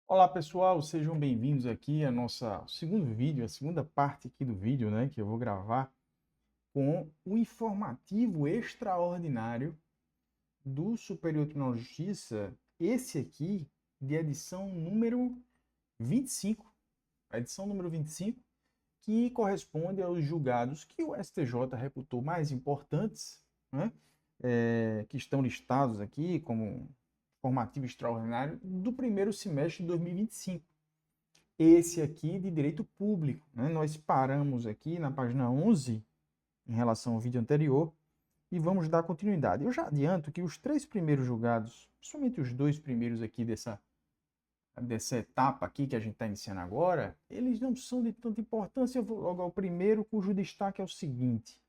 Olá pessoal, sejam bem-vindos aqui ao nosso segundo vídeo, a segunda parte aqui do vídeo, né, que eu vou gravar com o informativo extraordinário do Superior Tribunal de Justiça, esse aqui de edição número 25, a edição número 25, que corresponde aos julgados que o STJ reputou mais importantes, né, que estão listados aqui como informativo extraordinário do primeiro semestre de 2025. Esse aqui de direito público, né? Nós paramos aqui na página 11 em relação ao vídeo anterior e vamos dar continuidade. Eu já adianto que os três primeiros julgados, principalmente os dois primeiros aqui dessa etapa aqui que a gente está iniciando agora, eles não são de tanta importância. Eu vou logo ao primeiro, cujo destaque é o seguinte: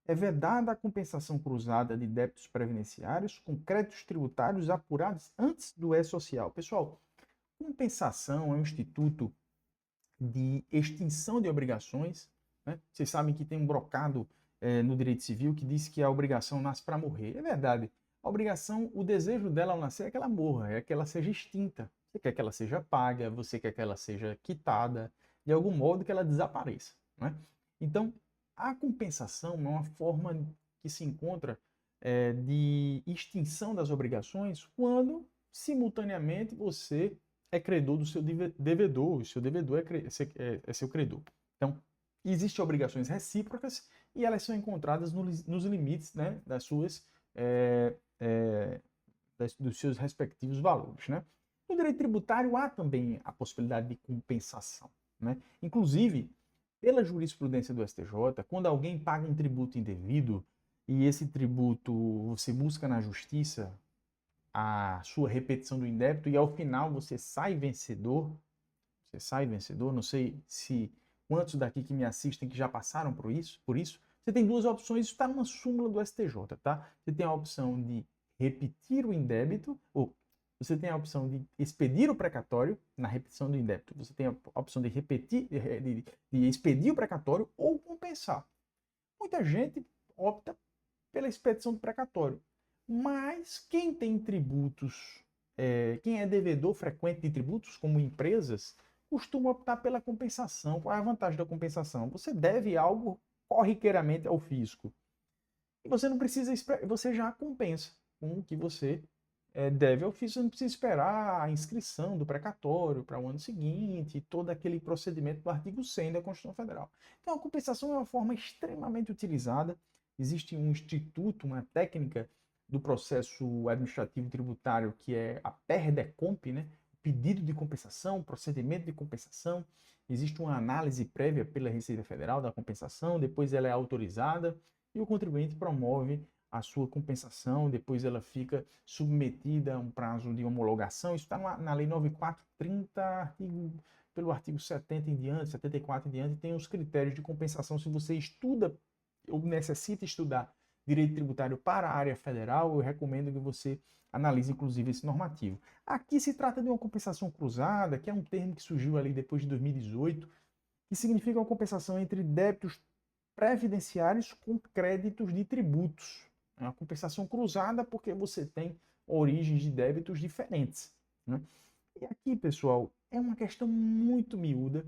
é vedada a compensação cruzada de débitos previdenciários com créditos tributários apurados antes do E-Social. Pessoal, compensação é um instituto de extinção de obrigações, né? Vocês sabem que tem um brocado no direito civil que diz que a obrigação nasce para morrer. É verdade. A obrigação, o desejo dela ao nascer é que ela morra, é que ela seja extinta. Você quer que ela seja paga, você quer que ela seja quitada, de algum modo que ela desapareça, né? Então, a compensação é uma forma que se encontra de extinção das obrigações quando, simultaneamente, você é credor do seu devedor, o seu devedor é seu credor. Então, existem obrigações recíprocas e elas são encontradas nos limites, né, é, é, dos seus respectivos valores, né? No direito tributário há também a possibilidade de compensação, né? Inclusive, pela jurisprudência do STJ, quando alguém paga um tributo indevido e esse tributo você busca na justiça a sua repetição do indébito e ao final você sai vencedor, não sei se quantos daqui que me assistem que já passaram por isso, você tem duas opções, isso está numa súmula do STJ, tá? Você tem a opção de repetir o indébito, ou você tem a opção de expedir o precatório na repetição do indébito, você tem a opção de repetir, de expedir o precatório ou compensar. Muita gente opta pela expedição do precatório. Mas quem tem tributos, quem é devedor frequente de tributos, como empresas, costuma optar pela compensação. Qual é a vantagem da compensação? Você deve algo corriqueiramente ao fisco. E você não precisa, você já compensa com o que você deve ao fisco. Você não precisa esperar a inscrição do precatório para o ano seguinte, todo aquele procedimento do artigo 100 da Constituição Federal. Então, a compensação é uma forma extremamente utilizada. Existe um instituto, uma técnica do processo administrativo tributário que é a PERDECOMP, né? Pedido de compensação, procedimento de compensação. Existe uma análise prévia pela Receita Federal da compensação, depois ela é autorizada e o contribuinte promove a sua compensação, depois ela fica submetida a um prazo de homologação. Isso está na Lei 9430, pelo artigo 70 em diante, 74 em diante, tem os critérios de compensação. Se você estuda ou necessita estudar direito tributário para a área federal, eu recomendo que você analise inclusive esse normativo. Aqui se trata de uma compensação cruzada, que é um termo que surgiu ali depois de 2018, que significa uma compensação entre débitos previdenciários com créditos de tributos. É uma compensação cruzada porque você tem origens de débitos diferentes, né? E aqui, pessoal, é uma questão muito miúda.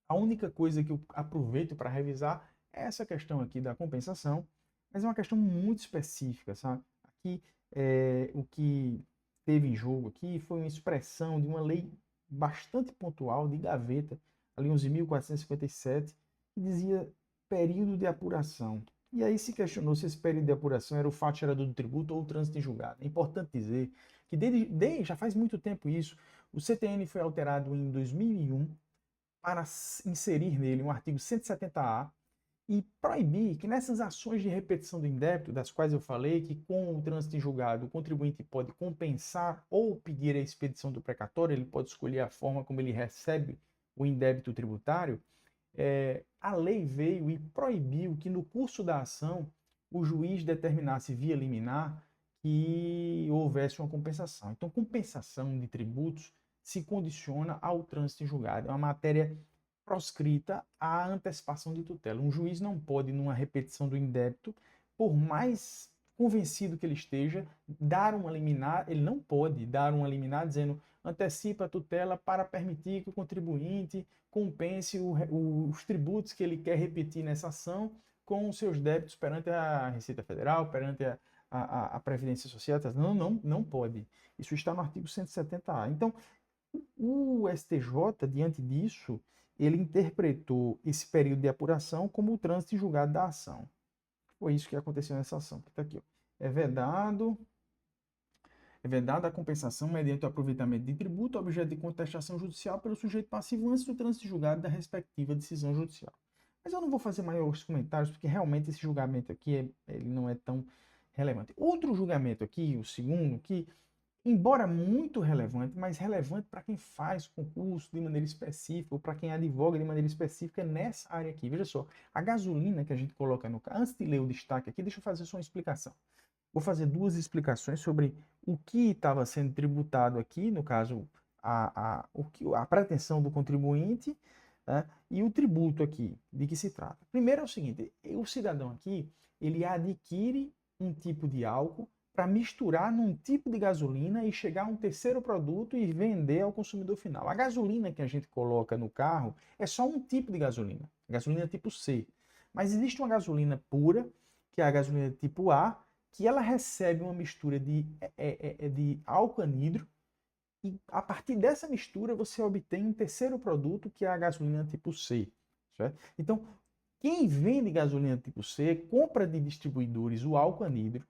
A única coisa que eu aproveito para revisar é essa questão aqui da compensação, mas é uma questão muito específica, sabe? Aqui, o que teve em jogo aqui foi uma expressão de uma lei bastante pontual, de gaveta, a Lei 11.457, que dizia período de apuração. E aí se questionou se esse período de apuração era o fato gerador do tributo ou o trânsito em julgado. É importante dizer que já faz muito tempo isso. O CTN foi alterado em 2001 para inserir nele um artigo 170A e proibir que nessas ações de repetição do indébito, das quais eu falei, que com o trânsito em julgado o contribuinte pode compensar ou pedir a expedição do precatório, ele pode escolher a forma como ele recebe o indébito tributário, a lei veio e proibiu que no curso da ação o juiz determinasse via liminar que houvesse uma compensação. Então, compensação de tributos se condiciona ao trânsito em julgado. É uma matéria proscrita à antecipação de tutela. Um juiz não pode, numa repetição do indébito, por mais convencido que ele esteja, dar uma liminar, ele não pode dar uma liminar dizendo antecipa a tutela para permitir que o contribuinte compense os tributos que ele quer repetir nessa ação com os seus débitos perante a Receita Federal, perante a Previdência Social. Não pode. Isso está no artigo 170A. Então, o STJ, diante disso, ele interpretou esse período de apuração como o trânsito em julgado da ação. Foi isso que aconteceu nessa ação. Está aqui, ó. É vedada a compensação mediante o aproveitamento de tributo, objeto de contestação judicial pelo sujeito passivo antes do trânsito julgado da respectiva decisão judicial. Mas eu não vou fazer maiores comentários, porque realmente esse julgamento aqui ele não é tão relevante. Outro julgamento aqui, o segundo, que embora muito relevante, mas relevante para quem faz concurso de maneira específica ou para quem advoga de maneira específica nessa área aqui. Veja só, a gasolina que a gente coloca no carro, antes de ler o destaque aqui, deixa eu fazer só uma explicação. Vou fazer duas explicações sobre o que estava sendo tributado aqui, no caso, a pretensão do contribuinte, né, e o tributo aqui, de que se trata. Primeiro é o seguinte, o cidadão aqui, ele adquire um tipo de álcool para misturar num tipo de gasolina e chegar a um terceiro produto e vender ao consumidor final. A gasolina que a gente coloca no carro é só um tipo de gasolina, gasolina tipo C. Mas existe uma gasolina pura, que é a gasolina tipo A, que ela recebe uma mistura de álcool anidro e a partir dessa mistura você obtém um terceiro produto, que é a gasolina tipo C. Certo? Então, quem vende gasolina tipo C compra de distribuidores o álcool anidro.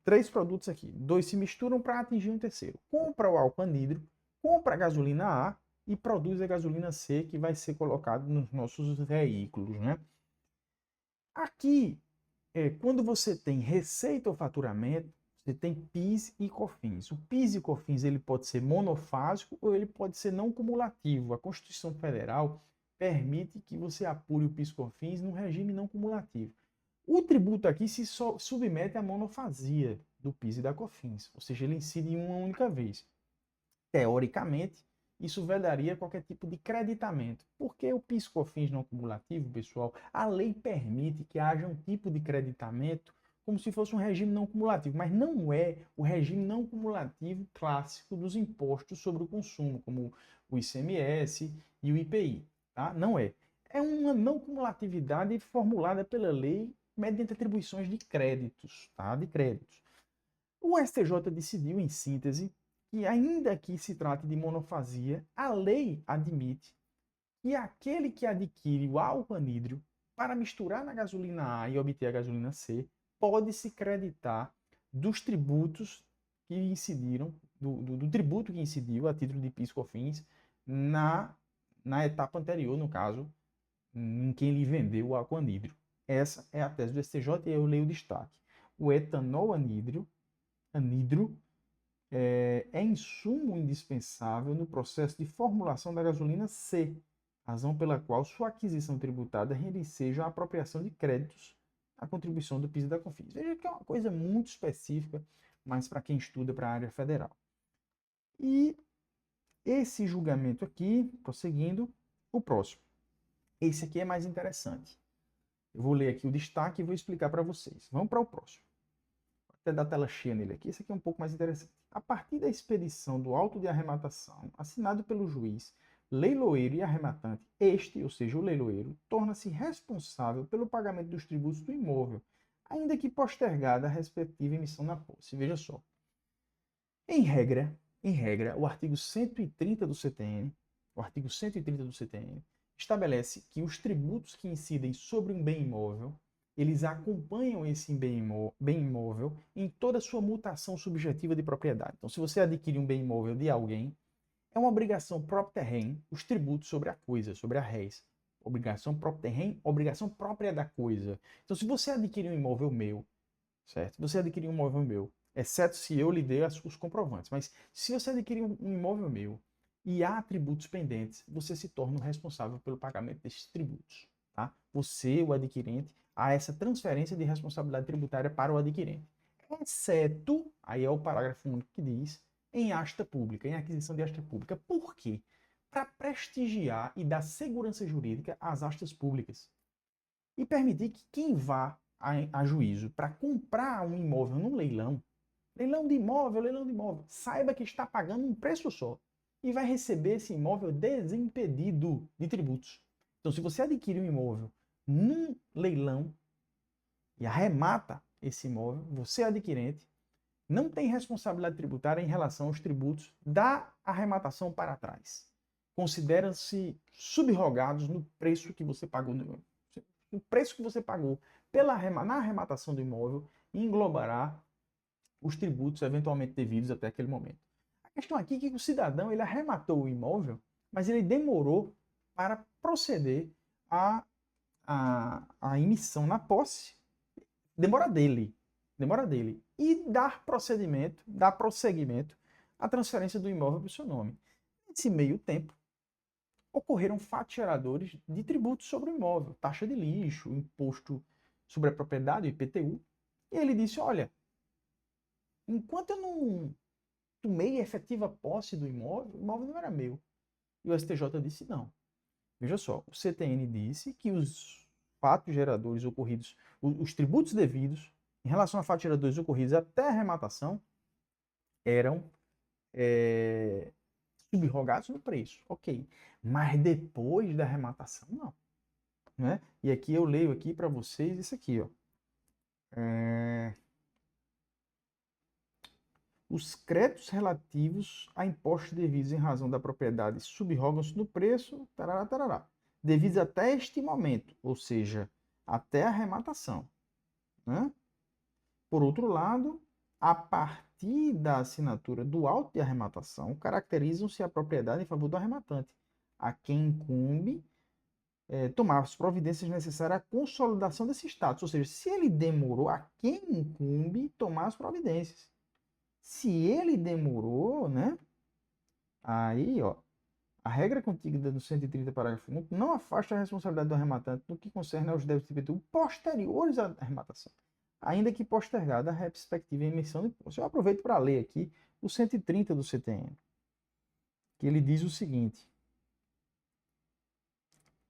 Três produtos aqui, dois se misturam para atingir um terceiro. Compra o álcool anidro, compra a gasolina A e produz a gasolina C, que vai ser colocado nos nossos veículos, né? Aqui, quando você tem receita ou faturamento, você tem PIS e COFINS. O PIS e COFINS ele pode ser monofásico ou ele pode ser não cumulativo. A Constituição Federal permite que você apure o PIS e COFINS num regime não cumulativo. O tributo aqui se submete à monofasia do PIS e da COFINS, ou seja, ele incide em uma única vez. Teoricamente, isso vedaria qualquer tipo de creditamento. Porque o PIS e COFINS não cumulativo, pessoal, a lei permite que haja um tipo de creditamento como se fosse um regime não cumulativo, mas não é o regime não cumulativo clássico dos impostos sobre o consumo, como o ICMS e o IPI, tá? Não é. É uma não cumulatividade formulada pela lei mediante atribuições de créditos, tá? De créditos. O STJ decidiu, em síntese, que ainda que se trate de monofasia, a lei admite que aquele que adquire o álcool anidro para misturar na gasolina A e obter a gasolina C pode se creditar dos tributos que incidiram, do tributo que incidiu a título de PIS/COFINS na etapa anterior, no caso, em quem lhe vendeu o álcool anidro. Essa é a tese do STJ e eu leio o destaque. O etanol anidro é insumo indispensável no processo de formulação da gasolina C, razão pela qual sua aquisição tributada enseja a apropriação de créditos à contribuição do PIS e da COFINS. Veja que é uma coisa muito específica, mas para quem estuda para a área federal. E esse julgamento aqui, prosseguindo, o próximo. Esse aqui é mais interessante. Eu vou ler aqui o destaque e vou explicar para vocês. Vamos para o próximo. Vou até dar tela cheia nele aqui. Esse aqui é um pouco mais interessante. A partir da expedição do auto de arrematação, assinado pelo juiz, leiloeiro e arrematante, este, ou seja, o leiloeiro, torna-se responsável pelo pagamento dos tributos do imóvel, ainda que postergada a respectiva emissão na posse. Veja só. Em regra, o artigo 130 do CTN, estabelece que os tributos que incidem sobre um bem imóvel, eles acompanham esse bem imóvel em toda a sua mutação subjetiva de propriedade. Então, se você adquirir um bem imóvel de alguém, é uma obrigação própria terreno, os tributos sobre a coisa, sobre a res. Obrigação própria terreno, obrigação própria da coisa. Então, se você adquirir um imóvel meu, certo? Você adquirir um imóvel meu, exceto se eu lhe dei os comprovantes, mas se você adquirir um imóvel meu e há tributos pendentes, você se torna o responsável pelo pagamento desses tributos, tá? Você, o adquirente, há essa transferência de responsabilidade tributária para o adquirente. Exceto, aí é o parágrafo único que diz, em asta pública, em aquisição de asta pública. Por quê? Para prestigiar e dar segurança jurídica às astas públicas. E permitir que quem vá a juízo para comprar um imóvel num leilão, leilão de imóvel, saiba que está pagando um preço só e vai receber esse imóvel desimpedido de tributos. Então, se você adquire um imóvel num leilão e arremata esse imóvel, você adquirente não tem responsabilidade tributária em relação aos tributos da arrematação para trás. Consideram-se subrogados no preço que você pagou. O preço que você pagou na arrematação do imóvel englobará os tributos eventualmente devidos até aquele momento. A questão aqui é que o cidadão ele arrematou o imóvel, mas ele demorou para proceder à emissão na posse. Demora dele. E dar prosseguimento à transferência do imóvel para o seu nome. Nesse meio tempo, ocorreram fatos geradores de tributos sobre o imóvel, taxa de lixo, imposto sobre a propriedade, IPTU. E ele disse, olha, enquanto eu não tomei efetiva posse do imóvel, o imóvel não era meu. E o STJ disse não. Veja só, o CTN disse que os fatos geradores ocorridos, os tributos devidos em relação a fatos geradores ocorridos até a arrematação eram subrogados no preço, ok. Mas depois da arrematação, não. Né? E aqui eu leio aqui para vocês isso aqui, ó. Os créditos relativos a impostos devidos em razão da propriedade subrogam-se no preço, tarará, tarará, devidos até este momento, ou seja, até a arrematação. Né? Por outro lado, a partir da assinatura do auto de arrematação, caracterizam-se a propriedade em favor do arrematante, a quem incumbe tomar as providências necessárias à consolidação desse status. Ou seja, se ele demorou, a quem incumbe tomar as providências. Se ele demorou, né? Aí, ó, a regra contida no 130, parágrafo 1, não afasta a responsabilidade do arrematante no que concerne aos débitos de IPTU posteriores à arrematação, ainda que postergada a respectiva emissão de imposto. Eu aproveito para ler aqui o 130 do CTN, que ele diz o seguinte: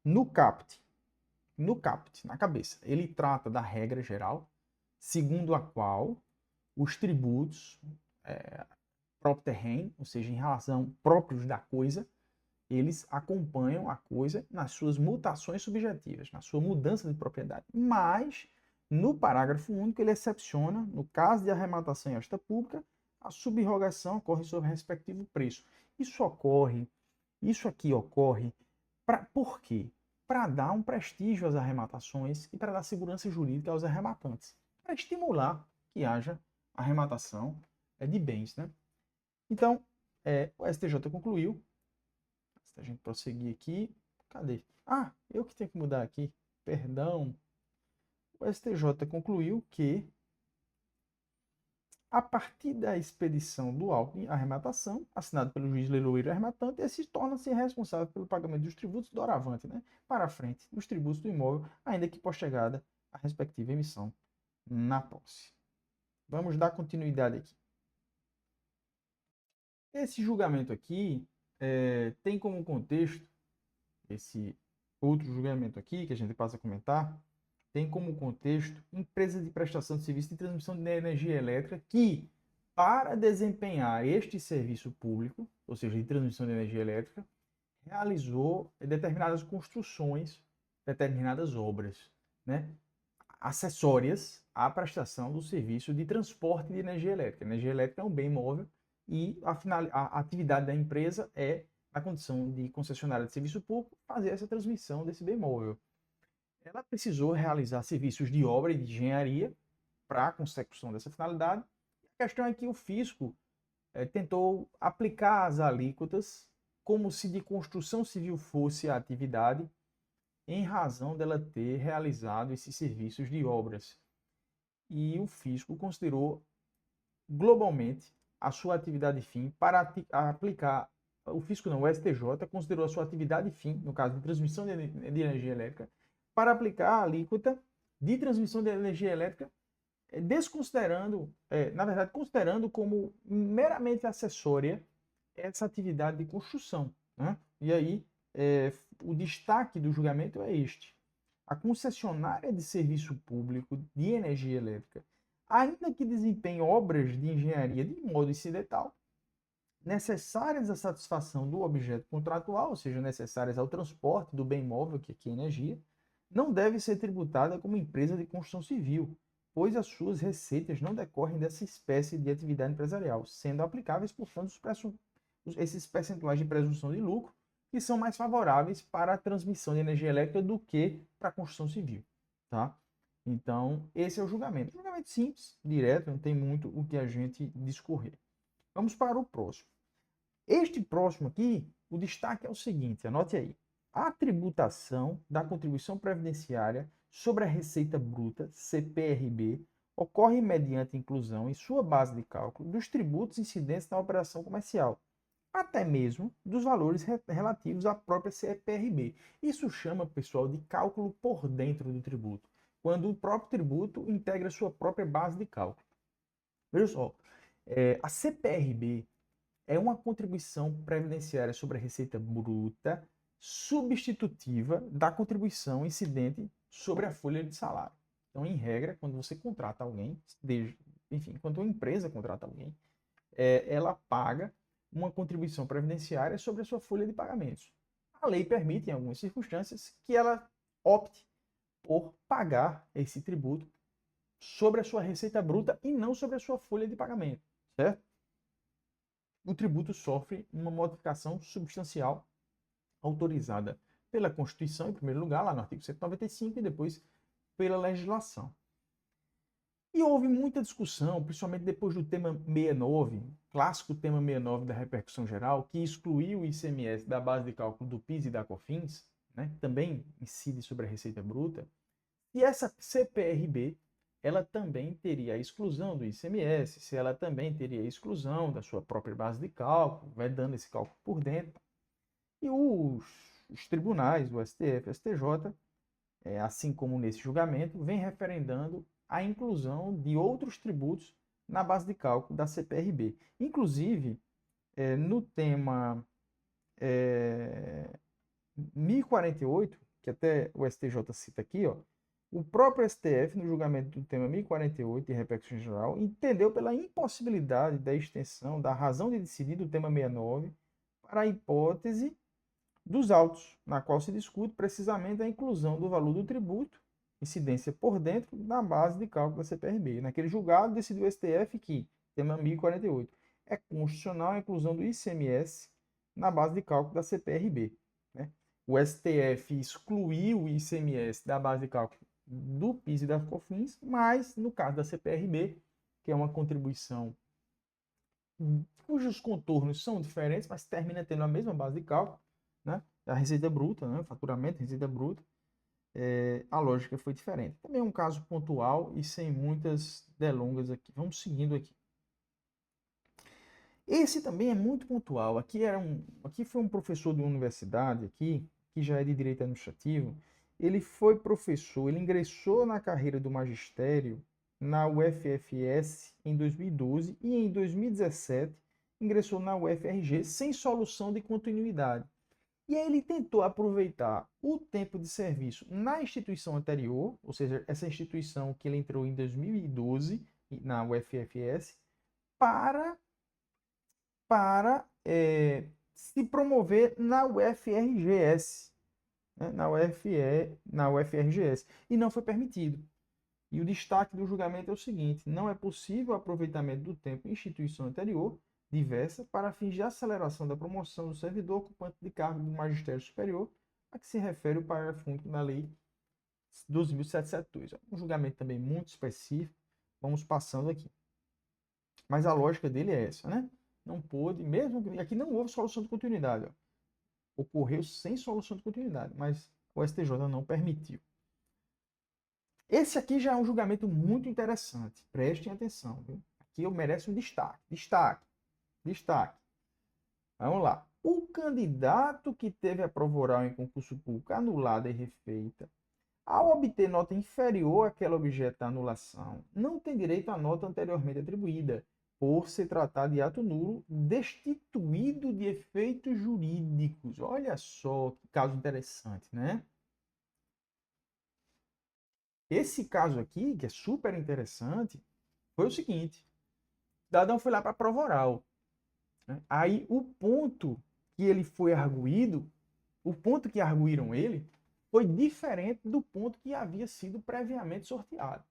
no caput, na cabeça, ele trata da regra geral, segundo a qual os tributos próprio terreno, ou seja, em relação próprios da coisa, eles acompanham a coisa nas suas mutações subjetivas, na sua mudança de propriedade. Mas, no parágrafo único, ele excepciona, no caso de arrematação em esta pública, a subrogação ocorre sobre o respectivo preço. Isso aqui ocorre, por quê? Para dar um prestígio às arrematações e para dar segurança jurídica aos arrematantes, para estimular que haja arrematação de bens, né? Então, o STJ concluiu. Se a gente prosseguir aqui, cadê? Ah, eu que tenho que mudar aqui, perdão. O STJ concluiu que, a partir da expedição do auto de arrematação, assinado pelo juiz leiloeiro arrematante, esse torna-se responsável pelo pagamento dos tributos doravante, né, para a frente dos tributos do imóvel, ainda que postergada a respectiva emissão na posse. Vamos dar continuidade aqui. Esse julgamento aqui tem como contexto, esse outro julgamento aqui, que a gente passa a comentar, tem como contexto empresa de prestação de serviço de transmissão de energia elétrica que, para desempenhar este serviço público, ou seja, de transmissão de energia elétrica, realizou determinadas construções, determinadas obras, né, acessórias à prestação do serviço de transporte de energia elétrica. A energia elétrica é um bem móvel e a atividade da empresa é, na condição de concessionária de serviço público, fazer essa transmissão desse bem móvel. Ela precisou realizar serviços de obra e de engenharia para a consecução dessa finalidade. A questão é que o fisco tentou aplicar as alíquotas como se de construção civil fosse a atividade, em razão dela ter realizado esses serviços de obras. E o fisco considerou globalmente a sua atividade fim para aplicar, o fisco não, o STJ considerou a sua atividade fim, no caso de transmissão de energia elétrica, para aplicar a alíquota de transmissão de energia elétrica, desconsiderando, na verdade, considerando como meramente acessória essa atividade de construção. Né? E aí, o destaque do julgamento é este. a concessionária de serviço público de energia elétrica, ainda que desempenhe obras de engenharia de modo incidental, necessárias à satisfação do objeto contratual, ou seja, necessárias ao transporte do bem móvel, que aqui é energia, não deve ser tributada como empresa de construção civil, pois as suas receitas não decorrem dessa espécie de atividade empresarial, sendo aplicáveis, portanto, esses percentuais de presunção de lucro, que são mais favoráveis para a transmissão de energia elétrica do que para a construção civil. Tá? Então, esse é o julgamento. Julgamento simples, direto, não tem muito o que a gente discorrer. Vamos para o próximo. Este próximo aqui, o destaque é o seguinte, anote aí. A tributação da contribuição previdenciária sobre a receita bruta, CPRB, ocorre mediante inclusão em sua base de cálculo dos tributos incidentes na operação comercial, até mesmo dos valores relativos à própria CPRB. Isso chama, pessoal, de cálculo por dentro do tributo, quando o próprio tributo integra sua própria base de cálculo. Veja só, a CPRB é uma contribuição previdenciária sobre a receita bruta substitutiva da contribuição incidente sobre a folha de salário. Então, em regra, quando você contrata alguém, enfim, quando uma empresa contrata alguém, ela paga uma contribuição previdenciária sobre a sua folha de pagamentos. A lei permite, em algumas circunstâncias, que ela opte por pagar esse tributo sobre a sua receita bruta e não sobre a sua folha de pagamento, certo? O tributo sofre uma modificação substancial autorizada pela Constituição, em primeiro lugar, lá no artigo 195, e depois pela legislação. E houve muita discussão, principalmente depois do tema 69, clássico tema 69 da repercussão geral, que excluiu o ICMS da base de cálculo do PIS e da COFINS, né, que também incide sobre a receita bruta, e essa CPRB, ela também teria a exclusão do ICMS, se ela também teria a exclusão da sua própria base de cálculo, vai dando esse cálculo por dentro. E os tribunais, o STF, o STJ, assim como nesse julgamento, vem referendando a inclusão de outros tributos na base de cálculo da CPRB. Inclusive, no tema 1048, que até o STJ cita aqui, ó, o próprio STF, no julgamento do tema 1048, de repercussão geral, entendeu pela impossibilidade da extensão da razão de decidir do tema 69 para a hipótese dos autos, na qual se discute precisamente a inclusão do valor do tributo, incidência por dentro, na base de cálculo da CPRB. Naquele julgado, decidiu o STF que, tema 1048, é constitucional a inclusão do ICMS na base de cálculo da CPRB. Né? O STF excluiu o ICMS da base de cálculo do PIS e da COFINS, mas no caso da CPRB, que é uma contribuição cujos contornos são diferentes, mas termina tendo a mesma base de cálculo, né? A receita bruta, né? Faturamento, receita bruta, a lógica foi diferente. Também é um caso pontual e sem muitas delongas aqui. Vamos seguindo aqui. Esse também é muito pontual. Aqui foi um professor de uma universidade aqui, que já é de direito administrativo. Ele foi professor, ele ingressou na carreira do magistério na UFFS em 2012 e em 2017 ingressou na UFRG sem solução de continuidade. E aí ele tentou aproveitar o tempo de serviço na instituição anterior, ou seja, essa instituição que ele entrou em 2012 na UFFS, para se promover na UFRGS, né? na UFRGS, e não foi permitido. E o destaque do julgamento é o seguinte: não é possível o aproveitamento do tempo em instituição anterior diversa para fins de aceleração da promoção do servidor ocupante de cargo do magistério superior, a que se refere o parágrafo único da Lei 12.772. Um julgamento também muito específico, vamos passando aqui. Mas a lógica dele é essa, né? Não pôde, mesmo que aqui não houve solução de continuidade, ó. Ocorreu sem solução de continuidade, mas o STJ não permitiu. Esse aqui já é um julgamento muito interessante, prestem atenção, viu? Aqui eu mereço um destaque. Vamos lá. O candidato que teve a prova oral em concurso público anulada e refeita, ao obter nota inferior àquele objeto da anulação, não tem direito à nota anteriormente atribuída, por se tratar de ato nulo destituído de efeitos jurídicos. Olha só que caso interessante, né? Esse caso aqui, que é super interessante, foi o seguinte: o cidadão foi lá para a prova oral, né? Aí o ponto que ele foi arguído, o ponto que arguíram ele, foi diferente do ponto que havia sido previamente sorteado.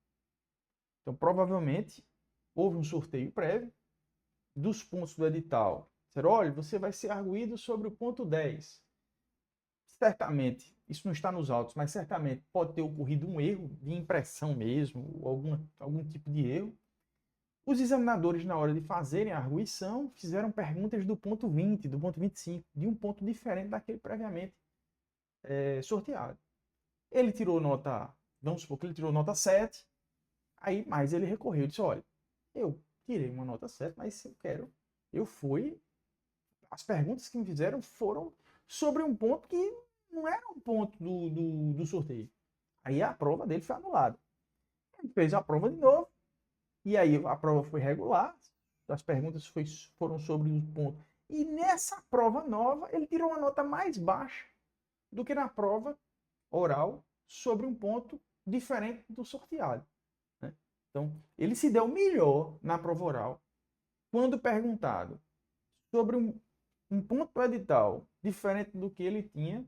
Então, provavelmente, houve um sorteio prévio dos pontos do edital. Disseram, olha, você vai ser arguído sobre o ponto 10. Certamente, isso não está nos autos, mas certamente pode ter ocorrido um erro de impressão mesmo, ou algum tipo de erro. Os examinadores, na hora de fazerem a arguição, fizeram perguntas do ponto 20, do ponto 25, de um ponto diferente daquele previamente sorteado. Ele tirou nota, vamos supor que ele tirou nota 7, aí, mas ele recorreu e disse, olha, eu tirei uma nota 7, mas eu fui, as perguntas que me fizeram foram sobre um ponto que não era um ponto do sorteio. Aí a prova dele foi anulada. Ele fez a prova de novo, e aí a prova foi regular, as perguntas foram sobre o ponto. E nessa prova nova, ele tirou uma nota mais baixa do que na prova oral sobre um ponto diferente do sorteado, né? Então, ele se deu melhor na prova oral quando perguntado sobre um ponto do edital diferente do que ele tinha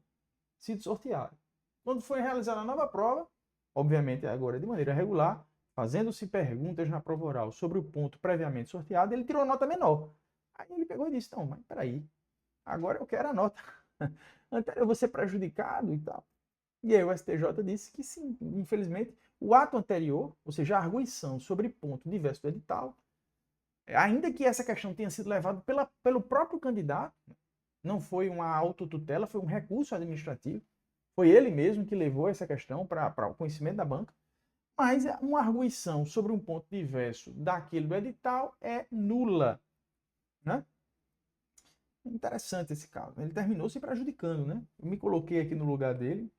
sido sorteado. Quando foi realizada a nova prova, obviamente agora de maneira regular, fazendo-se perguntas na prova oral sobre o ponto previamente sorteado, ele tirou nota menor. Aí ele pegou e disse, não, mas peraí, agora eu quero a nota anterior, eu vou ser prejudicado e tal. E aí o STJ disse que sim, infelizmente, o ato anterior, ou seja, a arguição sobre ponto diverso do edital, ainda que essa questão tenha sido levada pelo próprio candidato, não foi uma autotutela, foi um recurso administrativo, foi ele mesmo que levou essa questão para o conhecimento da banca, mas uma arguição sobre um ponto diverso daquele do edital é nula, né? Interessante esse caso. Ele terminou se prejudicando, né? Eu me coloquei aqui no lugar dele.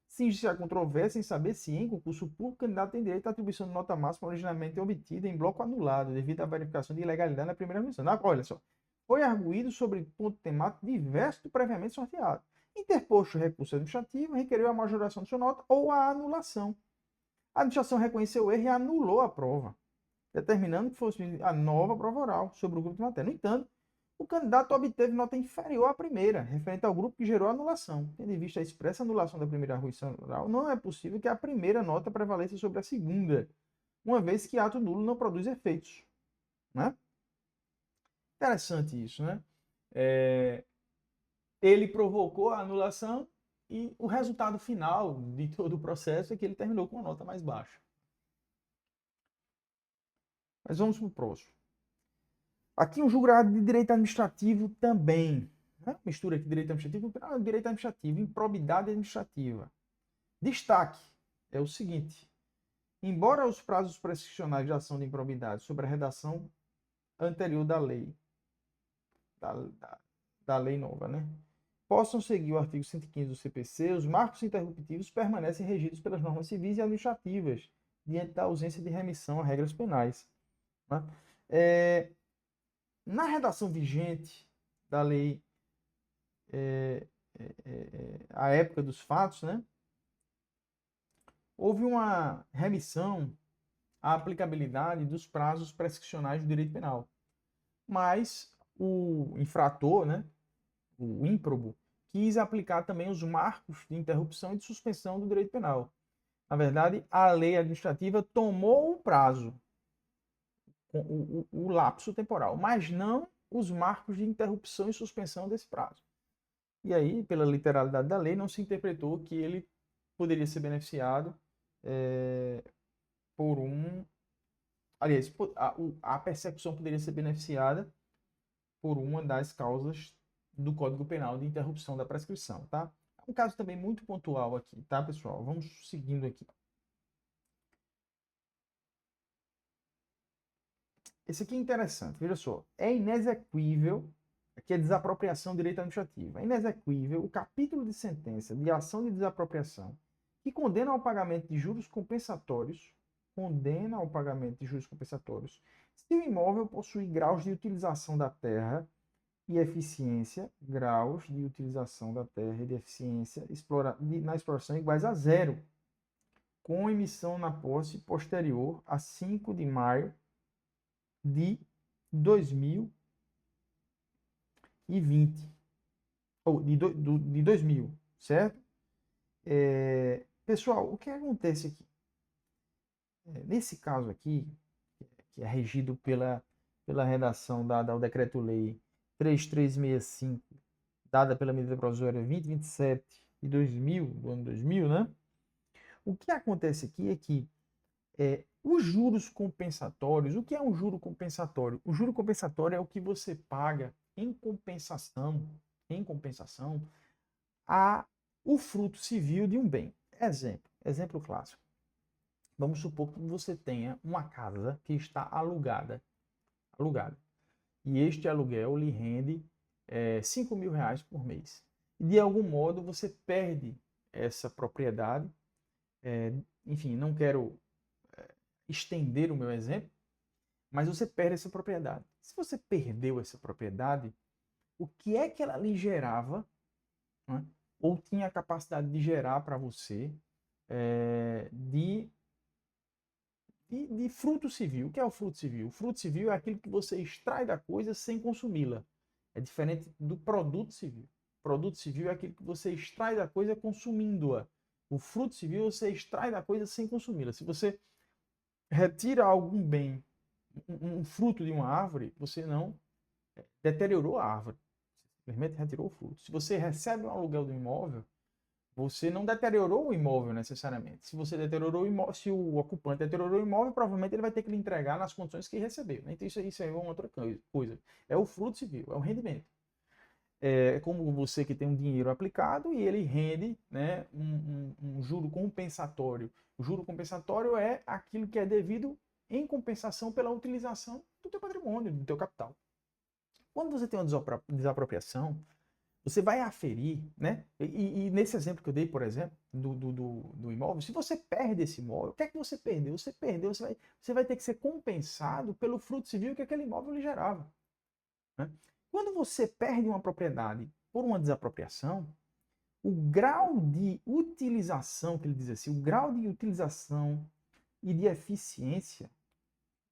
Cinge-se a controvérsia em saber se, em concurso público, o candidato tem direito à atribuição de nota máxima originalmente obtida em bloco anulado, devido à verificação de ilegalidade na primeira missão. Olha só. Foi arguído sobre ponto temático diverso do previamente sorteado. Interposto o recurso administrativo, requeriu a majoração de sua nota ou a anulação. A administração reconheceu o erro e anulou a prova, determinando que fosse a nova prova oral sobre o grupo de matéria. No entanto, o candidato obteve nota inferior à primeira, referente ao grupo que gerou a anulação. Tendo em vista a expressa anulação da primeira arguição oral, não é possível que a primeira nota prevaleça sobre a segunda, uma vez que ato nulo não produz efeitos, né? Interessante isso, né? Ele provocou a anulação e o resultado final de todo o processo é que ele terminou com uma nota mais baixa. Mas vamos para o próximo. Aqui um julgado de direito administrativo também. Né? Mistura aqui direito administrativo, improbidade administrativa. Destaque é o seguinte: embora os prazos prescricionais de ação de improbidade sobre a redação anterior da lei, da lei nova, né, possam seguir o artigo 115 do CPC, os marcos interruptivos permanecem regidos pelas normas civis e administrativas, diante da ausência de remissão a regras penais. Né? Na redação vigente da lei, à época dos fatos, né, houve uma remissão à aplicabilidade dos prazos prescricionais do direito penal. Mas o infrator, né, o ímprobo, quis aplicar também os marcos de interrupção e de suspensão do direito penal. Na verdade, a lei administrativa tomou o prazo, o lapso temporal, mas não os marcos de interrupção e suspensão desse prazo. E aí, pela literalidade da lei, não se interpretou que ele poderia ser beneficiado por um... Aliás, a persecução poderia ser beneficiada por uma das causas do Código Penal de interrupção da prescrição, tá? É um caso também muito pontual aqui, tá, pessoal? Vamos seguindo aqui. Esse aqui é interessante, veja só. É inexequível, aqui é desapropriação do direito administrativo. É inexequível o capítulo de sentença de ação de desapropriação que condena ao pagamento de juros compensatórios, se o imóvel possui graus de utilização da terra e eficiência, graus de utilização da terra e de eficiência na exploração iguais a zero, com emissão na posse posterior a 5 de maio de 2020, ou de 2000, certo? Pessoal, o que acontece aqui? Nesse caso aqui, que é regido pela redação dada ao Decreto-Lei 3365, dada pela medida provisória 2027 de 2000, do ano 2000, né? O que acontece aqui é que os juros compensatórios, o que é um juro compensatório? O juro compensatório é o que você paga em compensação a o fruto civil de um bem. Exemplo clássico. Vamos supor que você tenha uma casa que está alugada. E este aluguel lhe rende 5 mil reais por mês. E de algum modo você perde essa propriedade. Enfim, não quero estender o meu exemplo, mas você perde essa propriedade. Se você perdeu essa propriedade, o que é que ela lhe gerava, né? Ou tinha a capacidade de gerar para você de fruto civil. O que é o fruto civil? O fruto civil é aquilo que você extrai da coisa sem consumi-la. É diferente do produto civil. O produto civil é aquilo que você extrai da coisa consumindo-a. O fruto civil você extrai da coisa sem consumi-la. Se você retira algum bem, um fruto de uma árvore, você não deteriorou a árvore. Você simplesmente retirou o fruto. Se você recebe um aluguel do imóvel, você não deteriorou o imóvel necessariamente. Se você deteriorou o imóvel, se o ocupante deteriorou o imóvel, provavelmente ele vai ter que lhe entregar nas condições que recebeu. Né? Então isso aí é uma outra coisa. É o fruto civil, é o rendimento. É como você que tem um dinheiro aplicado e ele rende, né, um juro compensatório. O juro compensatório é aquilo que é devido em compensação pela utilização do teu patrimônio, do teu capital. Quando você tem uma desapropriação, você vai aferir, né? E nesse exemplo que eu dei, por exemplo, do imóvel, se você perde esse imóvel, o que é que você perdeu? Você vai ter que ser compensado pelo fruto civil que aquele imóvel lhe gerava. Né? Quando você perde uma propriedade por uma desapropriação, o grau de utilização, que ele diz assim, o grau de utilização e de eficiência,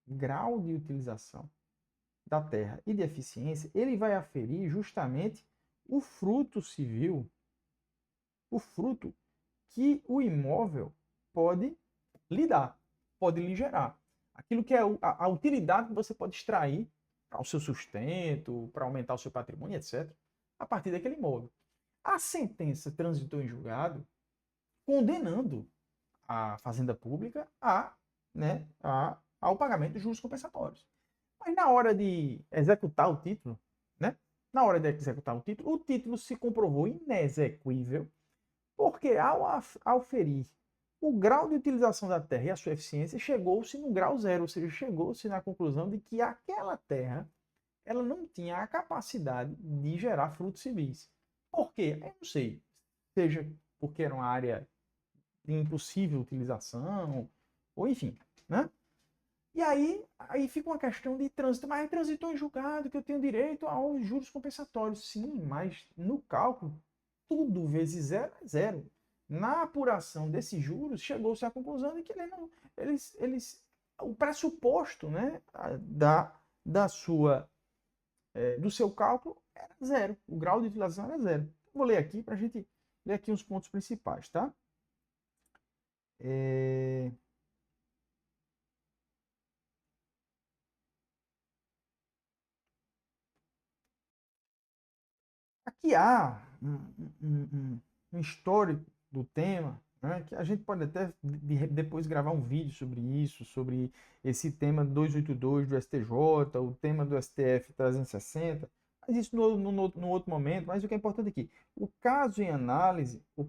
grau de utilização da terra e de eficiência, ele vai aferir justamente o fruto civil, o fruto que o imóvel pode lhe dar, pode lhe gerar. Aquilo que é a utilidade que você pode extrair para o seu sustento, para aumentar o seu patrimônio, etc., a partir daquele imóvel. A sentença transitou em julgado condenando a Fazenda Pública ao pagamento de juros compensatórios. Mas na hora de executar o título, né? Na hora de executar o título se comprovou inexequível, porque ao ferir o grau de utilização da terra e a sua eficiência, chegou-se no grau zero, ou seja, chegou-se na conclusão de que aquela terra ela não tinha a capacidade de gerar frutos civis. Por quê? Eu não sei. Seja porque era uma área de impossível utilização, ou enfim, né? E aí fica uma questão de trânsito. Mas transitou em julgado que eu tenho direito aos juros compensatórios. Sim, mas no cálculo, tudo vezes zero é zero. Na apuração desses juros, chegou-se à conclusão de que o pressuposto, né, do seu cálculo era zero. O grau de utilização era zero. Vou ler aqui para a gente ler aqui os pontos principais, tá? Aqui há um histórico do tema, né, que a gente pode até depois gravar um vídeo sobre isso, sobre esse tema 282 do STJ, o tema do STF 360, mas isso no outro momento. Mas o que é importante aqui, o caso em análise, o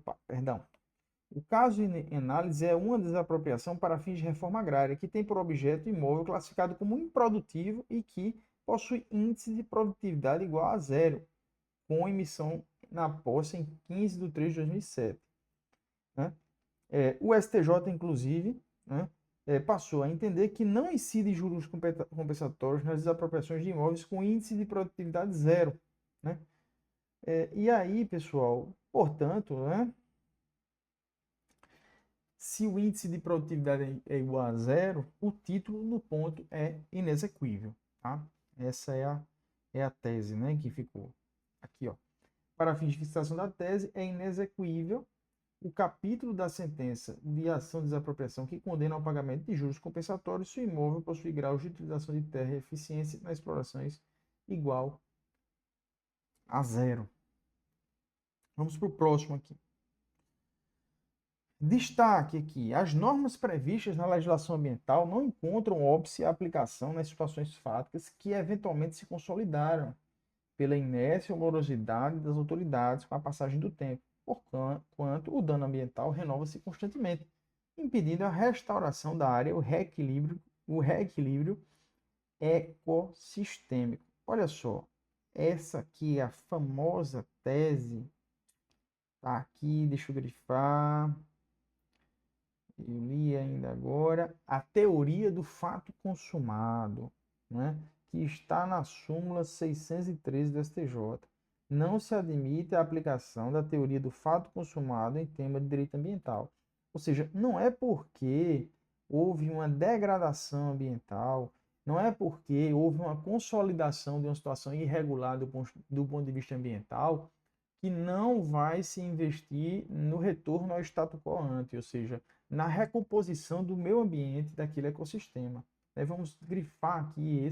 caso em análise é uma desapropriação para fins de reforma agrária, que tem por objeto imóvel classificado como improdutivo e que possui índice de produtividade igual a zero, com emissão na posse em 15 de 3 de 2007. Né? O STJ, inclusive, né, passou a entender que não incidem juros compensatórios nas desapropriações de imóveis com índice de produtividade zero. Né? E aí, pessoal, portanto, né, Se o índice de produtividade é igual a zero, o título no ponto é inexequível, tá? Essa é a tese, né, que ficou aqui, ó. Para fins de fixação da tese, é inexequível o capítulo da sentença de ação de desapropriação que condena ao pagamento de juros compensatórios se o imóvel possui graus de utilização de terra e eficiência nas explorações igual a zero. Vamos para o próximo aqui. Destaque aqui, as normas previstas na legislação ambiental não encontram óbice a aplicação nas situações fáticas que eventualmente se consolidaram pela inércia ou morosidade das autoridades com a passagem do tempo, porquanto o dano ambiental renova-se constantemente, impedindo a restauração da área, o reequilíbrio ecossistêmico. Olha só, essa aqui é a famosa tese, tá aqui, deixa eu grifar, eu li ainda agora, a teoria do fato consumado, né? Que está na súmula 613 do STJ. Não se admite a aplicação da teoria do fato consumado em tema de direito ambiental. Ou seja, não é porque houve uma degradação ambiental, não é porque houve uma consolidação de uma situação irregular do ponto de vista ambiental, que não vai se investir no retorno ao status quo ante, ou seja, na recomposição do meio ambiente daquele ecossistema. Vamos grifar aqui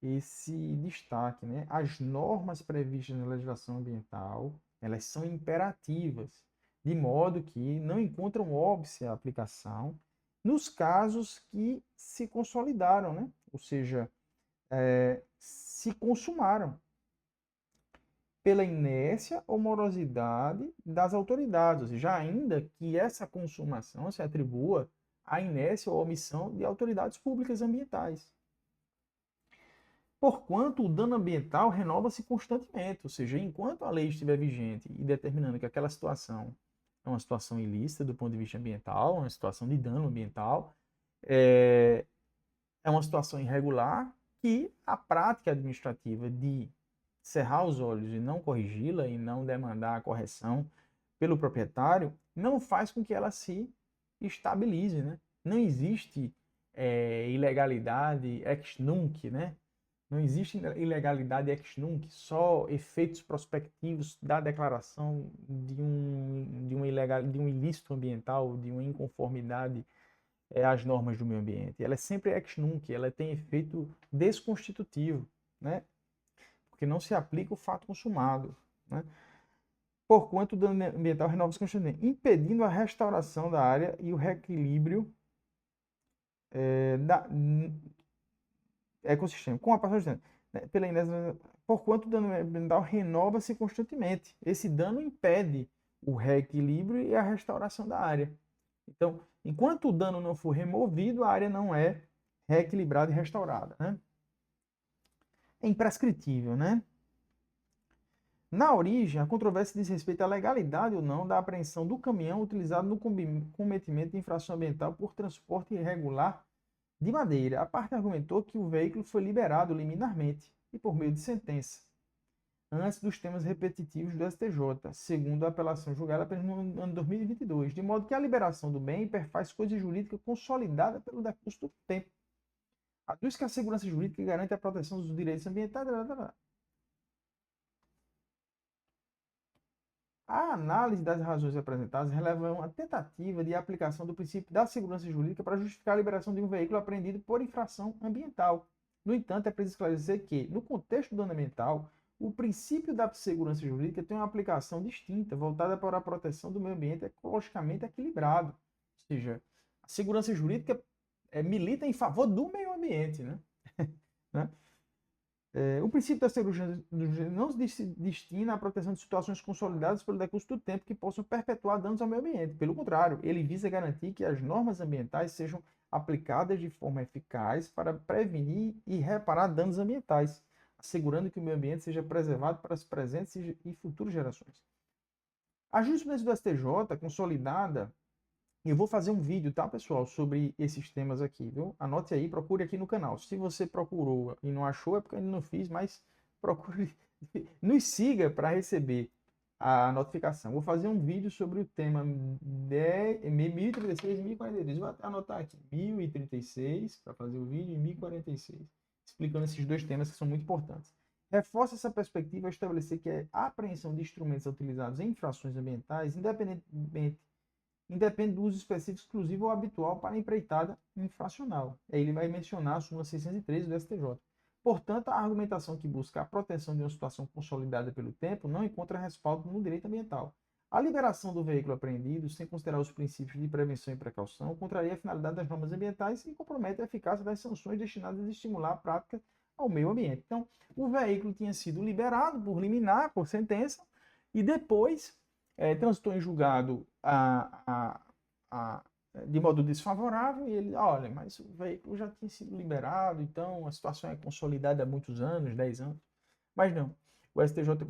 esse destaque, né? As normas previstas na legislação ambiental, elas são imperativas, de modo que não encontram óbice a aplicação nos casos que se consolidaram, né? Ou seja, se consumaram pela inércia ou morosidade das autoridades, ou seja, ainda que essa consumação se atribua à inércia ou omissão de autoridades públicas ambientais. Porquanto o dano ambiental renova-se constantemente, ou seja, enquanto a lei estiver vigente e determinando que aquela situação é uma situação ilícita do ponto de vista ambiental, uma situação de dano ambiental, é uma situação irregular que a prática administrativa de cerrar os olhos e não corrigi-la e não demandar a correção pelo proprietário, não faz com que ela se estabilize, né? Não existe ilegalidade ex nunc, né? Não existe ilegalidade ex nunc, só efeitos prospectivos da declaração de um ilícito ambiental, de uma inconformidade às normas do meio ambiente. Ela é sempre ex nunc, ela tem efeito desconstitutivo, né? Porque não se aplica o fato consumado, né? Porquanto o dano ambiental renova-se constantemente, impedindo a restauração da área e o reequilíbrio da ecossistema. Com a passagem do tempo, né? Pela inércia, porquanto o dano ambiental renova-se constantemente. Esse dano impede o reequilíbrio e a restauração da área. Então, enquanto o dano não for removido, a área não é reequilibrada e restaurada, né? É imprescritível, né? Na origem, a controvérsia diz respeito à legalidade ou não da apreensão do caminhão utilizado no cometimento de infração ambiental por transporte irregular de madeira. A parte argumentou que o veículo foi liberado liminarmente e por meio de sentença, antes dos temas repetitivos do STJ, segundo a apelação julgada apenas no ano 2022, de modo que a liberação do bem perfaz coisa jurídica consolidada pelo decurso do tempo. Aduz que a segurança jurídica garante a proteção dos direitos ambientais. A análise das razões apresentadas releva uma tentativa de aplicação do princípio da segurança jurídica para justificar a liberação de um veículo apreendido por infração ambiental. No entanto, é preciso esclarecer que, no contexto do dano ambiental, o princípio da segurança jurídica tem uma aplicação distinta, voltada para a proteção do meio ambiente ecologicamente equilibrado. Ou seja, a segurança jurídica milita em favor do meio ambiente, né? O princípio da segurança não se destina à proteção de situações consolidadas pelo decurso do tempo que possam perpetuar danos ao meio ambiente. Pelo contrário, ele visa garantir que as normas ambientais sejam aplicadas de forma eficaz para prevenir e reparar danos ambientais, assegurando que o meio ambiente seja preservado para as presentes e futuras gerações. A jurisprudência do STJ, consolidada, eu vou fazer um vídeo, tá, pessoal, sobre esses temas aqui, viu? Anote aí, procure aqui no canal. Se você procurou e não achou, é porque eu ainda não fiz, mas procure, nos siga para receber a notificação. Vou fazer um vídeo sobre o tema 1036 e 1046. Vou até anotar aqui, 1036 para fazer o vídeo e 1046, explicando esses dois temas que são muito importantes. Reforça essa perspectiva ao estabelecer que a apreensão de instrumentos utilizados em infrações ambientais, independe do uso específico, exclusivo ou habitual para a empreitada infracional. Aí ele vai mencionar a súmula 613 do STJ. Portanto, a argumentação que busca a proteção de uma situação consolidada pelo tempo não encontra respaldo no direito ambiental. A liberação do veículo apreendido, sem considerar os princípios de prevenção e precaução, contraria a finalidade das normas ambientais e compromete a eficácia das sanções destinadas a estimular a prática ao meio ambiente. Então, o veículo tinha sido liberado por liminar, por sentença, e depois transitou em julgado de modo desfavorável, e ele, olha, mas o veículo já tinha sido liberado, então a situação é consolidada há muitos anos, 10 anos. Mas não, o STJ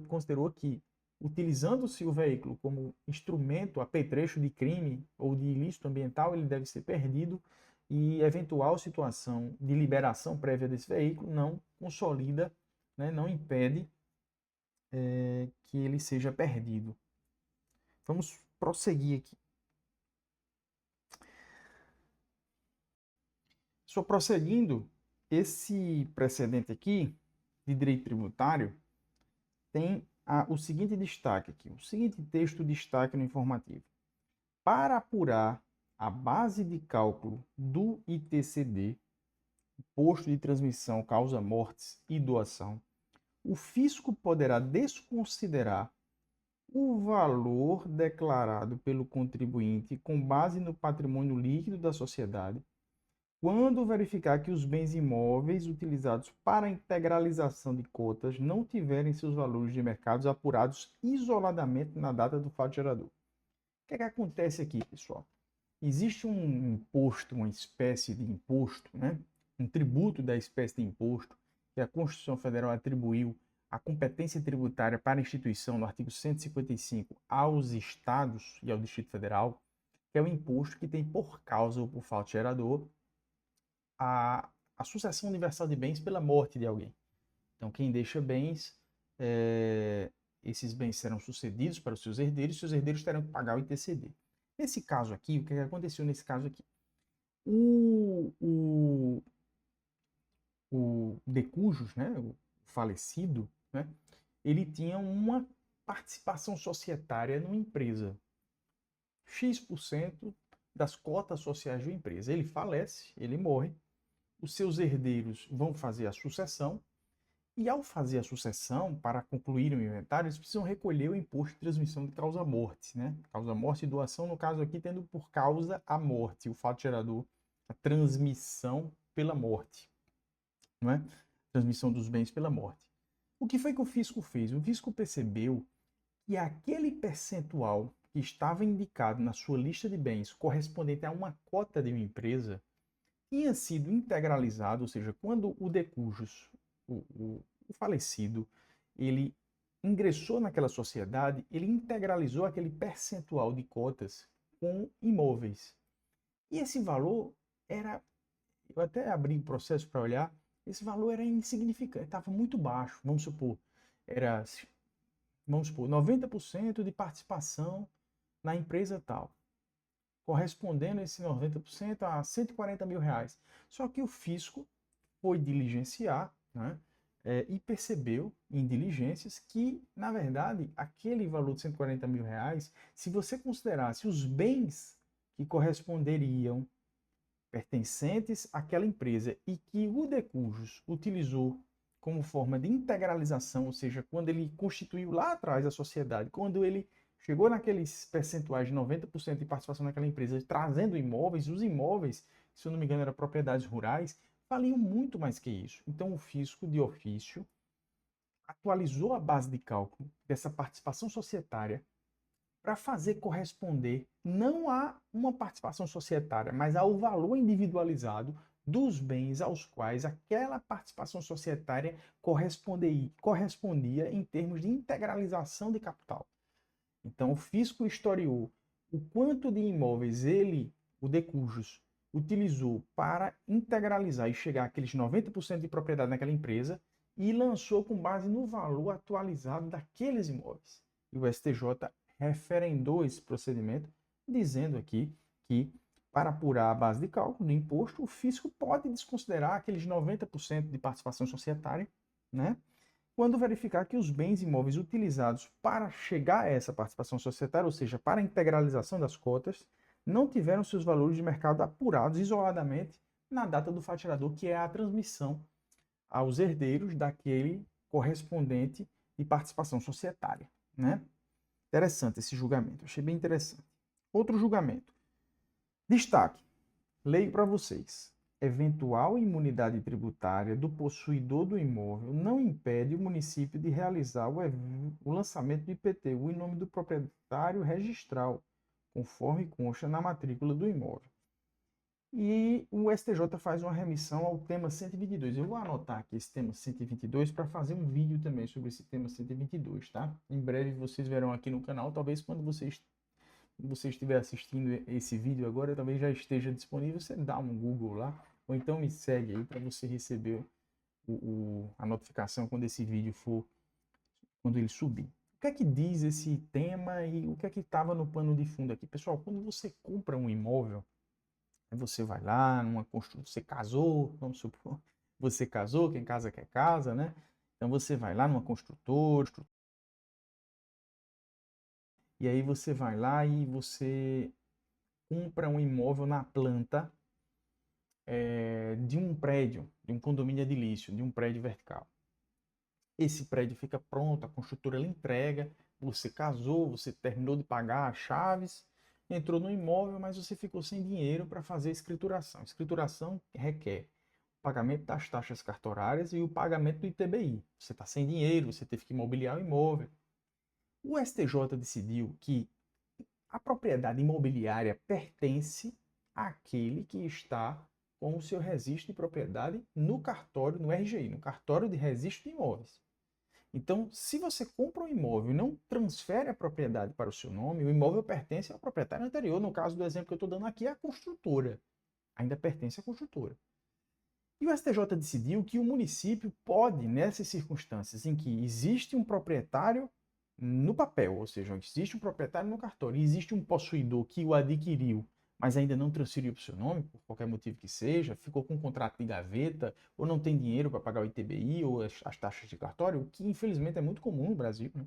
considerou que, utilizando-se o veículo como instrumento, apetrecho de crime ou de ilícito ambiental, ele deve ser perdido, e eventual situação de liberação prévia desse veículo não consolida, né, não impede que ele seja perdido. Vamos prosseguir aqui. Só prosseguindo, esse precedente aqui de direito tributário tem o seguinte destaque aqui, o seguinte texto destaque no informativo. Para apurar a base de cálculo do ITCD, Imposto de Transmissão, Causa-Mortes e Doação, o fisco poderá desconsiderar o valor declarado pelo contribuinte com base no patrimônio líquido da sociedade, quando verificar que os bens imóveis utilizados para a integralização de cotas não tiverem seus valores de mercado apurados isoladamente na data do fato gerador. O que é que acontece aqui, pessoal? Existe um imposto, uma espécie de imposto, né? Um tributo da espécie de imposto que a Constituição Federal atribuiu a competência tributária para a instituição no artigo 155 aos estados e ao Distrito Federal, que é o imposto que tem por causa ou por fato gerador a sucessão universal de bens pela morte de alguém. Então, quem deixa bens, esses bens serão sucedidos para os seus herdeiros terão que pagar o ITCD. Nesse caso aqui, o que aconteceu nesse caso aqui? O de cujos, né, o falecido, né, ele tinha uma participação societária numa empresa. X% das cotas sociais da empresa. Ele falece, ele morre, os seus herdeiros vão fazer a sucessão, e ao fazer a sucessão, para concluir o inventário, eles precisam recolher o imposto de transmissão de causa-morte, né? Causa-morte e doação, no caso aqui, tendo por causa a morte, o fato gerador, a transmissão pela morte, não é? Transmissão dos bens pela morte. O que foi que o fisco fez? O fisco percebeu que aquele percentual que estava indicado na sua lista de bens correspondente a uma cota de uma empresa tinha sido integralizado, ou seja, quando o de cujos, o falecido, ele ingressou naquela sociedade, ele integralizou aquele percentual de cotas com imóveis. E esse valor era, eu até abri o processo para olhar, esse valor era insignificante, estava muito baixo, vamos supor, 90% de participação na empresa tal, correspondendo esse 90% a R$140 mil. Só que o fisco foi diligenciar, né, e percebeu em diligências que, na verdade, aquele valor de R$140 mil, se você considerasse os bens que corresponderiam pertencentes àquela empresa e que o de cujos utilizou como forma de integralização, ou seja, quando ele constituiu lá atrás a sociedade, quando ele chegou naqueles percentuais de 90% de participação naquela empresa, trazendo imóveis, os imóveis, se eu não me engano, eram propriedades rurais, valiam muito mais que isso. Então, o fisco, de ofício, atualizou a base de cálculo dessa participação societária para fazer corresponder não a uma participação societária, mas ao valor individualizado dos bens aos quais aquela participação societária correspondia em termos de integralização de capital. Então, o fisco historiou o quanto de imóveis ele, o de cujos, utilizou para integralizar e chegar àqueles 90% de propriedade naquela empresa e lançou com base no valor atualizado daqueles imóveis. E o STJ referendou esse procedimento, dizendo aqui que, para apurar a base de cálculo do imposto, o fisco pode desconsiderar aqueles 90% de participação societária, né? Quando verificar que os bens imóveis utilizados para chegar a essa participação societária, ou seja, para a integralização das cotas, não tiveram seus valores de mercado apurados isoladamente na data do fatiador, que é a transmissão aos herdeiros daquele correspondente de participação societária, né? Interessante esse julgamento, achei bem interessante. Outro julgamento. Destaque. Leio para vocês. Eventual imunidade tributária do possuidor do imóvel não impede o município de realizar o lançamento do IPTU em nome do proprietário registral, conforme consta na matrícula do imóvel. E o STJ faz uma remissão ao tema 122. Eu vou anotar aqui esse tema 122 para fazer um vídeo também sobre esse tema 122, tá? Em breve vocês verão aqui no canal, talvez quando você estiver assistindo esse vídeo agora, talvez já esteja disponível, você dá um Google lá, ou então me segue aí para você receber a notificação quando esse vídeo quando ele subir. O que é que diz esse tema e o que é que estava no pano de fundo aqui? Pessoal, quando você compra um imóvel, você vai lá numa construção, você casou, vamos supor, você casou, quem casa quer casa, né? Então você vai lá numa construtora, e aí você vai lá e você compra um imóvel na planta de um prédio, de um condomínio edilício, de um prédio vertical. Esse prédio fica pronto, a construtora ela entrega, você casou, você terminou de pagar as chaves, entrou no imóvel, mas você ficou sem dinheiro para fazer a escrituração. Escrituração requer o pagamento das taxas cartorárias e o pagamento do ITBI. Você está sem dinheiro, você teve que imobiliar o imóvel. O STJ decidiu que a propriedade imobiliária pertence àquele que está com o seu registro de propriedade no cartório, no RGI, no cartório de registro de imóveis. Então, se você compra um imóvel e não transfere a propriedade para o seu nome, o imóvel pertence ao proprietário anterior. No caso do exemplo que eu estou dando aqui, é a construtora. Ainda pertence à construtora. E o STJ decidiu que o município pode, nessas circunstâncias em que existe um proprietário no papel, ou seja, existe um proprietário no cartório e existe um possuidor que o adquiriu, mas ainda não transferiu para o seu nome, por qualquer motivo que seja, ficou com um contrato de gaveta, ou não tem dinheiro para pagar o ITBI ou as taxas de cartório, o que infelizmente é muito comum no Brasil, né?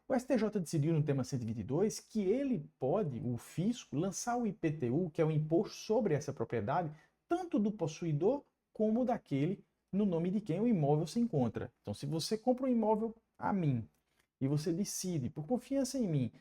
O STJ decidiu no tema 122 que ele pode, o fisco, lançar o IPTU, que é o imposto sobre essa propriedade, tanto do possuidor como daquele no nome de quem o imóvel se encontra. Então, se você compra um imóvel a mim e você decide, por confiança em mim,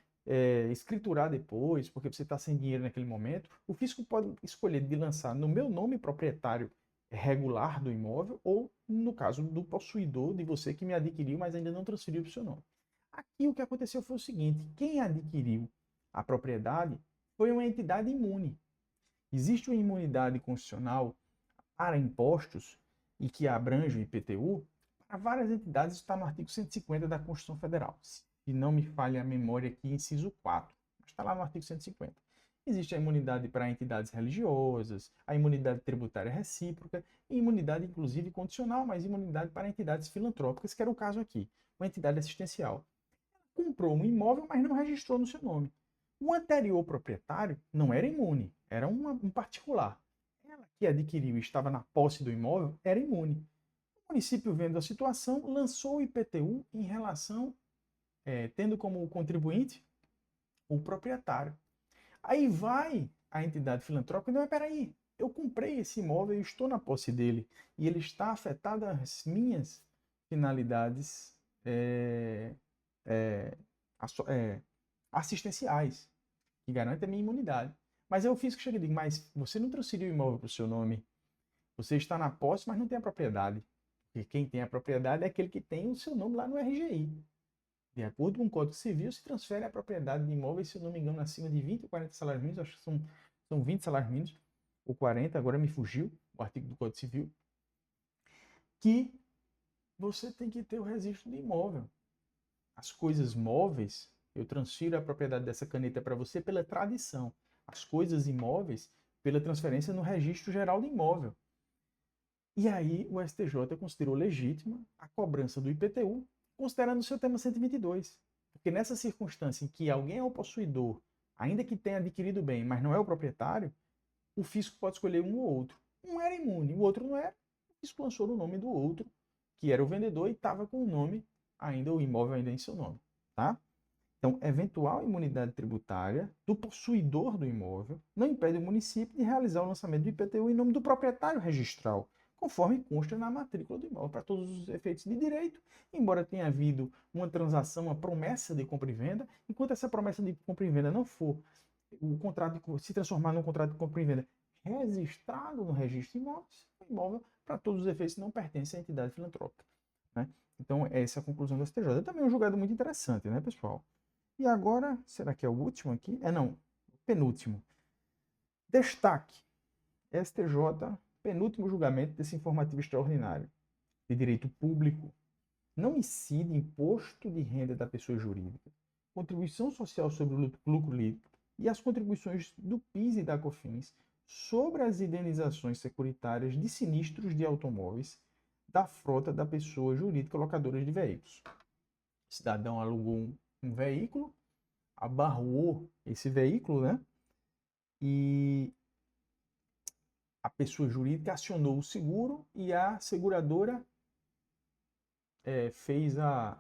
escriturar depois, porque você está sem dinheiro naquele momento, o fisco pode escolher de lançar no meu nome proprietário regular do imóvel ou, no caso do possuidor, de você que me adquiriu, mas ainda não transferiu para o seu nome. Aqui o que aconteceu foi o seguinte: quem adquiriu a propriedade foi uma entidade imune. Existe uma imunidade constitucional para impostos e que abrange o IPTU para várias entidades, está no artigo 150 da Constituição Federal. Se não me falha a memória aqui, inciso 4, mas está lá no artigo 150. Existe a imunidade para entidades religiosas, a imunidade tributária recíproca e imunidade, inclusive, condicional, mas imunidade para entidades filantrópicas, que era o caso aqui, uma entidade assistencial. Comprou um imóvel, mas não registrou no seu nome. O anterior proprietário não era imune, era um particular. Ela que adquiriu e estava na posse do imóvel era imune. O município, vendo a situação, lançou o IPTU em relação, tendo como contribuinte o proprietário. Aí vai a entidade filantrópica e diz: peraí, eu comprei esse imóvel e estou na posse dele, e ele está afetado às minhas finalidades assistenciais, que garantem a minha imunidade. Mas eu fiz que chega e digo: mas você não transferiu o imóvel para o seu nome, você está na posse, mas não tem a propriedade. Porque quem tem a propriedade é aquele que tem o seu nome lá no RGI. De acordo com o Código Civil, se transfere a propriedade de imóveis, se eu não me engano, acima de 20 ou 40 salários mínimos, acho que são 20 salários mínimos, ou 40, agora me fugiu o artigo do Código Civil, que você tem que ter o registro de imóvel. As coisas móveis, eu transfiro a propriedade dessa caneta para você pela tradição. As coisas imóveis, pela transferência no Registro Geral de Imóvel. E aí o STJ considerou legítima a cobrança do IPTU, considerando o seu tema 122. Porque nessa circunstância em que alguém é o possuidor, ainda que tenha adquirido o bem, mas não é o proprietário, o fisco pode escolher um ou outro. Um era imune, o outro não era. O fisco lançou no nome do outro, que era o vendedor e estava com o nome ainda, o imóvel ainda em seu nome, tá? Então, eventual imunidade tributária do possuidor do imóvel não impede o município de realizar o lançamento do IPTU em nome do proprietário registral, conforme consta na matrícula do imóvel, para todos os efeitos de direito, embora tenha havido uma transação, uma promessa de compra e venda, enquanto essa promessa de compra e venda não for o contrato se transformar num contrato de compra e venda registrado no registro de imóveis, o imóvel, para todos os efeitos, não pertence à entidade filantrópica, né? Então, essa é a conclusão do STJ. É também um julgado muito interessante, né, pessoal? E agora, será que é o último aqui? Não, penúltimo. Destaque: STJ, penúltimo julgamento desse informativo extraordinário de direito público. Não incide imposto de renda da pessoa jurídica, contribuição social sobre o lucro líquido e as contribuições do PIS e da COFINS sobre as indenizações securitárias de sinistros de automóveis da frota da pessoa jurídica locadora de veículos. O cidadão alugou um veículo, abarroou esse veículo, né? E a pessoa jurídica acionou o seguro e a seguradora fez o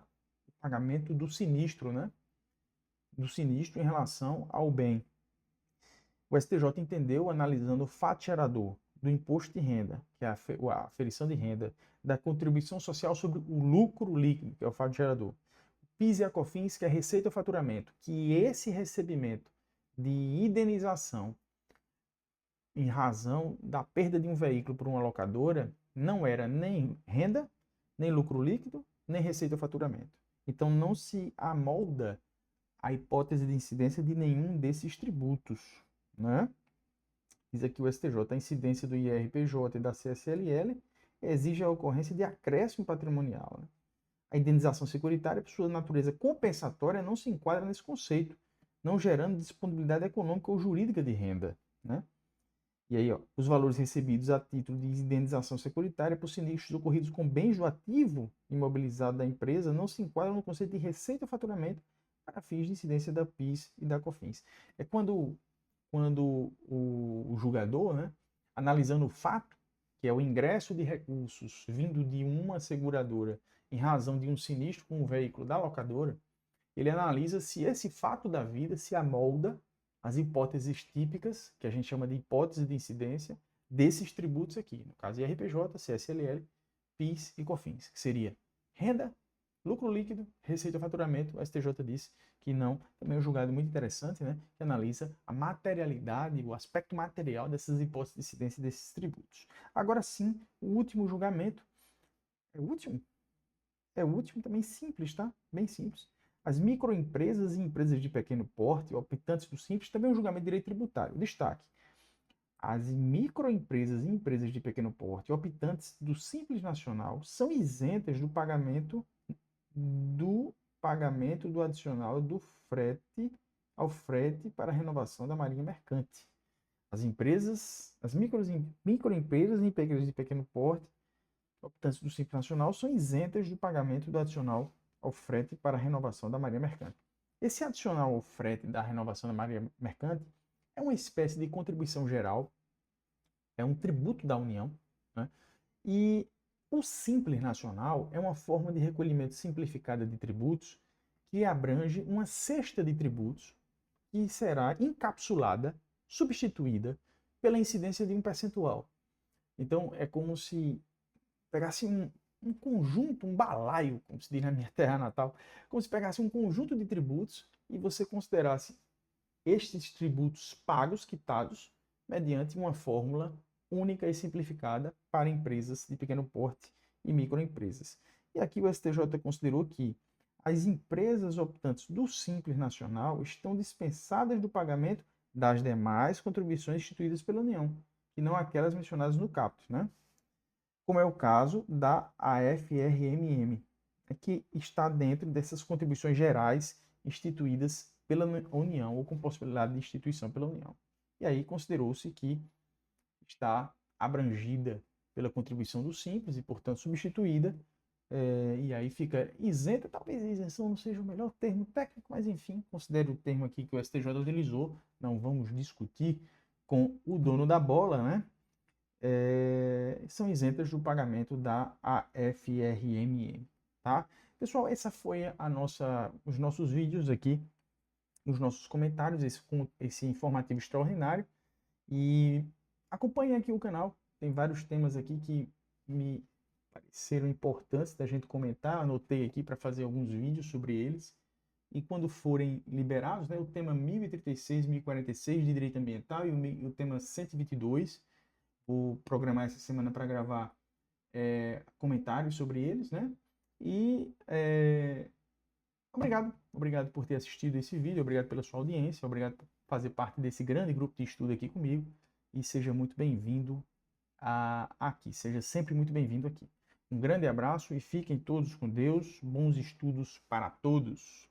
pagamento do sinistro, né? Do sinistro em relação ao bem. O STJ entendeu, analisando o fato gerador do imposto de renda, que é a aferição de renda, da contribuição social sobre o lucro líquido, que é o fato gerador, PIS e a COFINS, que é receita ou faturamento, que esse recebimento de indenização em razão da perda de um veículo por uma locadora não era nem renda, nem lucro líquido, nem receita ou faturamento. Então não se amolda a hipótese de incidência de nenhum desses tributos, né? Diz aqui o STJ, a incidência do IRPJ e da CSLL exige a ocorrência de acréscimo patrimonial, né? A indenização securitária, por sua natureza compensatória, não se enquadra nesse conceito, não gerando disponibilidade econômica ou jurídica de renda, né? E aí, ó, os valores recebidos a título de indenização securitária por sinistros ocorridos com bens do ativo imobilizado da empresa não se enquadram no conceito de receita ou faturamento para fins de incidência da PIS e da COFINS. É quando o julgador, né, analisando o fato, que é o ingresso de recursos vindo de uma seguradora em razão de um sinistro com um veículo da locadora, ele analisa se esse fato da vida se amolda às hipóteses típicas, que a gente chama de hipótese de incidência, desses tributos aqui, no caso IRPJ, CSLL, PIS e COFINS, que seria renda, lucro líquido, receita ou faturamento. O STJ disse que não. Também é um julgado muito interessante, né, que analisa a materialidade, o aspecto material dessas hipóteses de incidência desses tributos. Agora sim, o último julgamento, é o último? É o último também simples, tá? Bem simples. As microempresas e empresas de pequeno porte, optantes do Simples, também é um julgamento de direito tributário. Destaque: as microempresas e empresas de pequeno porte, optantes do Simples Nacional, são isentas do adicional do frete ao frete para a renovação da marinha mercante. As microempresas e empresas de pequeno porte, optantes do Simples Nacional, são isentas do pagamento do adicional ao frete para a renovação da marinha mercante. Esse adicional ao frete da renovação da marinha mercante é uma espécie de contribuição geral, é um tributo da União, né? E o Simples Nacional é uma forma de recolhimento simplificada de tributos que abrange uma cesta de tributos que será encapsulada, substituída pela incidência de um percentual. Então, é como se pegasse um conjunto, um balaio, como se diz na minha terra natal, como se pegasse um conjunto de tributos e você considerasse estes tributos pagos, quitados, mediante uma fórmula única e simplificada para empresas de pequeno porte e microempresas. E aqui o STJ considerou que as empresas optantes do Simples Nacional estão dispensadas do pagamento das demais contribuições instituídas pela União, e não aquelas mencionadas no caput, né? Como é o caso da AFRMM, que está dentro dessas contribuições gerais instituídas pela União ou com possibilidade de instituição pela União. E aí considerou-se que está abrangida pela contribuição do Simples e, portanto, substituída e aí fica isenta. Talvez a isenção não seja o melhor termo técnico, mas enfim, considere o termo aqui que o STJ utilizou. Não vamos discutir com o dono da bola, né? São isentas do pagamento da AFRMM, tá? Pessoal, essa foi os nossos vídeos aqui, os nossos comentários, esse informativo extraordinário. E acompanhem aqui o canal, tem vários temas aqui que me pareceram importantes da gente comentar, anotei aqui para fazer alguns vídeos sobre eles. E quando forem liberados, né, o tema 1036, 1046 de direito ambiental e o tema 122, vou programar essa semana para gravar comentários sobre eles, né? E obrigado por ter assistido esse vídeo, obrigado pela sua audiência, obrigado por fazer parte desse grande grupo de estudo aqui comigo e seja muito bem-vindo aqui, seja sempre muito bem-vindo aqui. Um grande abraço e fiquem todos com Deus, bons estudos para todos.